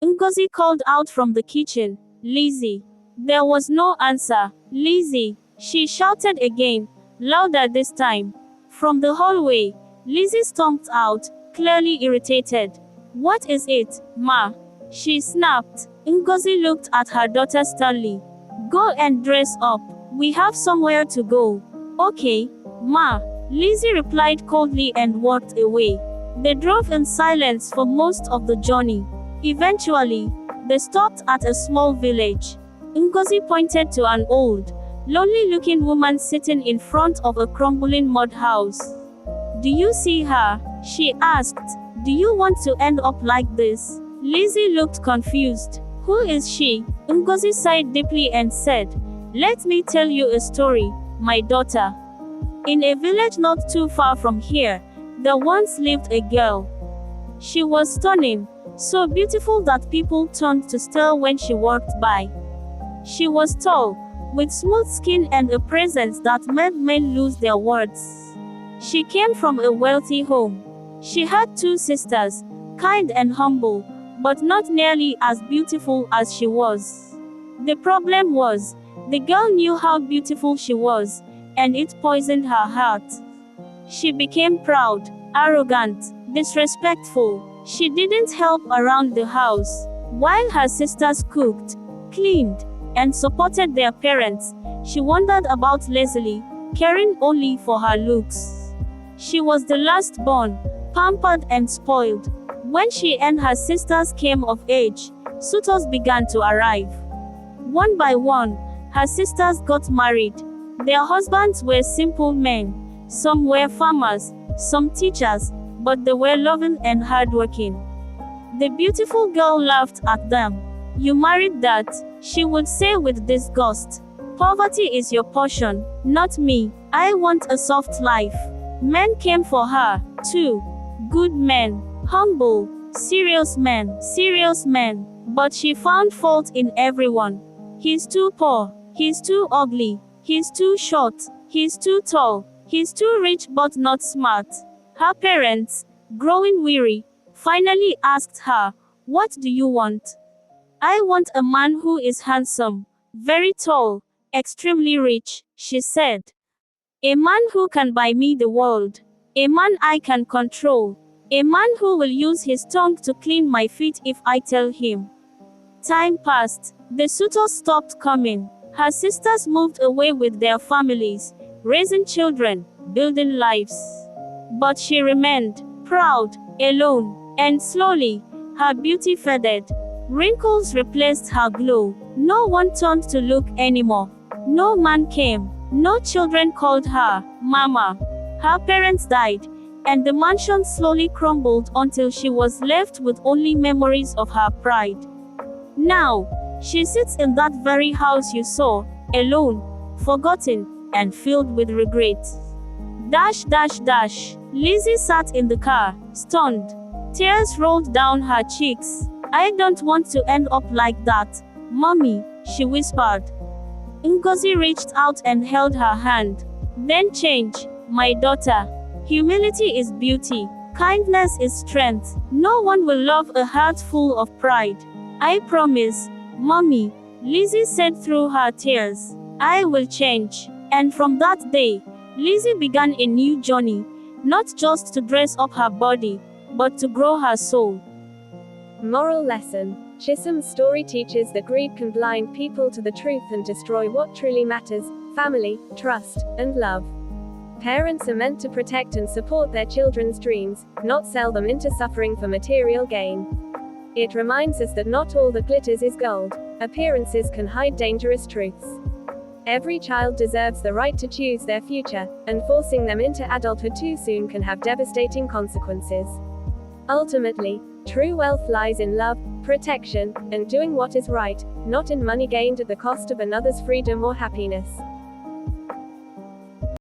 Ngozi called out from the kitchen. Lizzie. There was no answer. Lizzie, she shouted again, louder this time. From the hallway, Lizzie stomped out, clearly irritated. What is it, Ma? She snapped. Ngozi looked at her daughter sternly. Go and dress up. We have somewhere to go. Okay, Ma. Lizzie replied coldly and walked away. They drove in silence for most of the journey. Eventually, they stopped at a small village. Ngozi pointed to an old, lonely-looking woman sitting in front of a crumbling mud house. Do you see her? She asked. Do you want to end up like this? Lizzie looked confused. Who is she? Ngozi sighed deeply and said, Let me tell you a story, my daughter. In a village not too far from here, there once lived a girl. She was stunning, so beautiful that people turned to stare when she walked by. She was tall, with smooth skin and a presence that made men lose their words. She came from a wealthy home. She had 2 sisters, kind and humble, but not nearly as beautiful as she was. The problem was, the girl knew how beautiful she was, and it poisoned her heart. She became proud, arrogant, disrespectful. She didn't help around the house, while her sisters cooked, cleaned, and supported their parents. She wandered about lazily, caring only for her looks. She was the last born, pampered and spoiled. When she and her sisters came of age, suitors began to arrive. One by one, her sisters got married. Their husbands were simple men. Some were farmers, some teachers, but they were loving and hardworking. The beautiful girl laughed at them. You married that, she would say with disgust. Poverty is your portion, not me. I want a soft life. Men came for her, too. Good men, humble, serious men, but she found fault in everyone. He's too poor, he's too ugly, he's too short, he's too tall, he's too rich but not smart. Her parents, growing weary, finally asked her, What do you want? I want a man who is handsome, very tall, extremely rich, she said. A man who can buy me the world. A man I can control. A man who will use his tongue to clean my feet if I tell him. Time passed. The suitors stopped coming. Her sisters moved away with their families, raising children, building lives. But she remained, proud, alone, and slowly, her beauty faded. Wrinkles replaced her glow. No one turned to look anymore. No man came. No children called her Mama. Her parents died, and the mansion slowly crumbled until she was left with only memories of her pride. Now, she sits in that very house you saw, alone, forgotten, and filled with regret. Lizzie sat in the car, stunned. Tears rolled down her cheeks. I don't want to end up like that, Mommy, she whispered. Ngozi reached out and held her hand. Then change, my daughter. Humility is beauty. Kindness is strength. No one will love a heart full of pride. I promise, Mommy, Lizzie said through her tears. I will change. And from that day, Lizzie began a new journey, not just to dress up her body, but to grow her soul. Moral lesson. Chisam's story teaches that greed can blind people to the truth and destroy what truly matters: family, trust, and love. Parents are meant to protect and support their children's dreams, not sell them into suffering for material gain. It reminds us that not all that glitters is gold. Appearances can hide dangerous truths. Every child deserves the right to choose their future, and forcing them into adulthood too soon can have devastating consequences. Ultimately, true wealth lies in love, protection, and doing what is right, not in money gained at the cost of another's freedom or happiness.